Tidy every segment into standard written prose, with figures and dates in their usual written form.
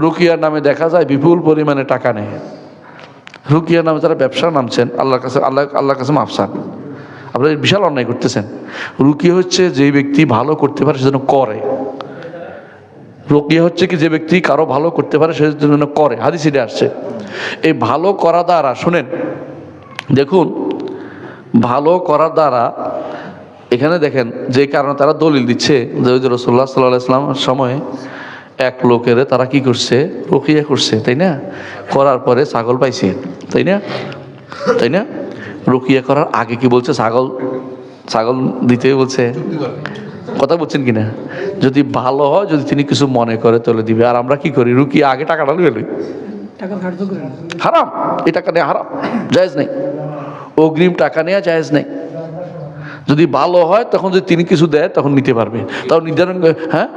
রুকিয়ার নামে দেখা যায় বিপুল পরিমাণে টাকা নেয়। রুকিয়ার নামে যারা ব্যবসা নামছেন, আল্লাহর কাছে মাফ চান, আপনারা বিশাল অন্যায় করতেছেন। রুকিয়া হচ্ছে যে ব্যক্তি ভালো করতে পারে সেজন্য করে। রুকিয়া হচ্ছে কি যে ব্যক্তি কারো ভালো করতে পারে সেজন্য করে, হাদিসে আসছে। এই ভালো করা দ্বারা, শুনেন দেখুন, ভালো করার দ্বারা এখানে দেখেন যে কারণে তারা দলিল দিচ্ছে যে ওই যে রাসূলুল্লাহ সাল্লাল্লাহু আলাইহি ওয়াসাল্লামের সময় এক লোকের তারা কি করছে, রুকিয়া করছে, তাই না? করার পরে ছাগল পাইছে, তাই না? তাই না? রুকিয়া করার আগে কি বলছে? ছাগল দিতে বলছে। কথা বলছেন কিনা? যদি ভালো হয়, যদি তিনি কিছু মনে করে তাহলে দিবে। আর আমরা কি করি? রুকিয়া আগে টাকাটা নিয়ে লই, হারাম। এই টাকা নেওয়া হারাম, জায়েজ নেই। অগ্রিম টাকা নেওয়া জায়েজ নেই। যদি ভালো হয় তখন যদি তিনি কিছু দেয় তখন নিতে পারবে। তাও নির্ধারণ, হ্যাঁ,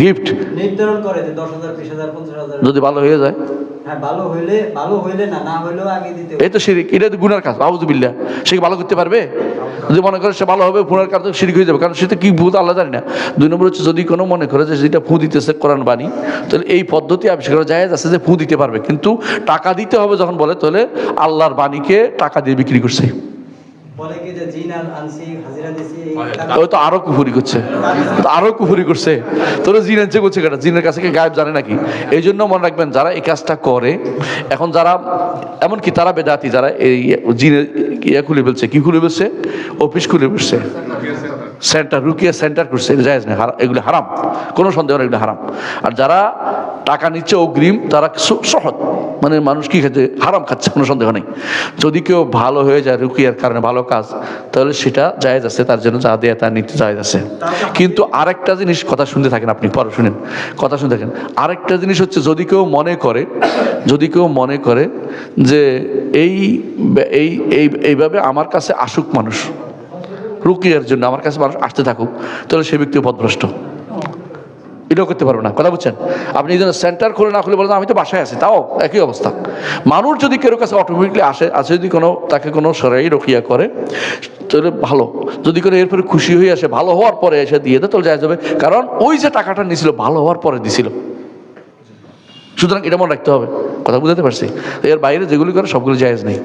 গিফট নির্ধারণ করে যে 10,000, 20,000, 50,000 যদি ভালো হয়ে যায়। হ্যাঁ, ভালো হইলে না হইলেও আগে দিতে হবে। এই তো শিরিক, এটা তো গুনার কাজ। আউযুবিল্লাহ। সে কি ভালো করতে পারবে? যদি মনে করে সে ভালো হবে, গুনার কাজ শিরিক হয়ে যাবে। কারণ সেটা কি ভূত আল্লাহ জানি না। 2 নম্বর হচ্ছে যদি কোনো মনে করে যে যেটা ফু দিতেছে কোরআন বাণী, তাহলে এই পদ্ধতি আবিষ্কার করা জায়েজ আছে যে ফু দিতে পারবে, কিন্তু টাকা দিতে হবে যখন বলে, তাহলে আল্লাহর বাণীকে টাকা দিয়ে বিক্রি করছে। বলে কি যে জিন আনছি, হাজিরা দিছি, ওই তো আরো কুফরি করছে, আরো কুফরি করছে। তোরা জিন আনছে বলছে কেটা? জিনের কাছে কি গায়েব জানে নাকি? এই জন্য মনে রাখবেন, যারা এই কাজটা করে এখন, যারা এমনকি তারা বেদাতি, যারা এই জিনের ইয়ে খুলে ফেলছে, কি খুলে ফেলছে? অফিস খুলে ফেলছে, সেন্টার, রুকিয়া সেন্টার করছে। এটা জায়েজ না, এগুলো হারাম, কোনো সন্দেহ নেই, এগুলো হারাম। আর যারা টাকা নিচ্ছে অগ্রিম, তারা সহজ, মানে মানুষ কি খাচ্ছে? হারাম খাচ্ছে, কোনো সন্দেহ নেই। যদি কেউ ভালো হয়ে যায় রুকিয়ার কারণে, ভালো কাজ, তাহলে সেটা জায়েজ আছে, তার জন্য যা দেয় তার নিতে জায়েজ আছে। কিন্তু আরেকটা জিনিস, কথা শুনতে থাকেন আপনি, পরে শুনেন, কথা শুনতে থাকেন। আরেকটা জিনিস হচ্ছে, যদি কেউ মনে করে যে এইভাবে আমার কাছে আসুক মানুষ, রুকিয়ার জন্য আমার কাছে মানুষ আসতে থাকুক, তাহলে সে ব্যক্তি পথভ্রষ্ট। এটাও করতে পারবে না। কথা বুঝছেন? আপনি এই জন্য সেন্টার খুলে না খুলে বলেন আমি তো বাসায় আছি, তাও একই অবস্থা। মানুষ যদি কেউ কাছে অটোমেটিকলি আসে, যদি কোনো তাকে কোনো সরাই রুকিয়া করে, তাহলে ভালো। যদি কোনো এরপরে খুশি হয়ে আসে, ভালো হওয়ার পরে এসে দিয়ে দেয়, তাহলে জায়েজ হবে। কারণ ওই যে টাকাটা নিয়েছিল ভালো হওয়ার পরে দিছিল। সুতরাং এটা মনে রাখতে হবে। কথা বুঝতে পারছি? এর বাইরে যেগুলি করে সবগুলো জায়েজ নেই।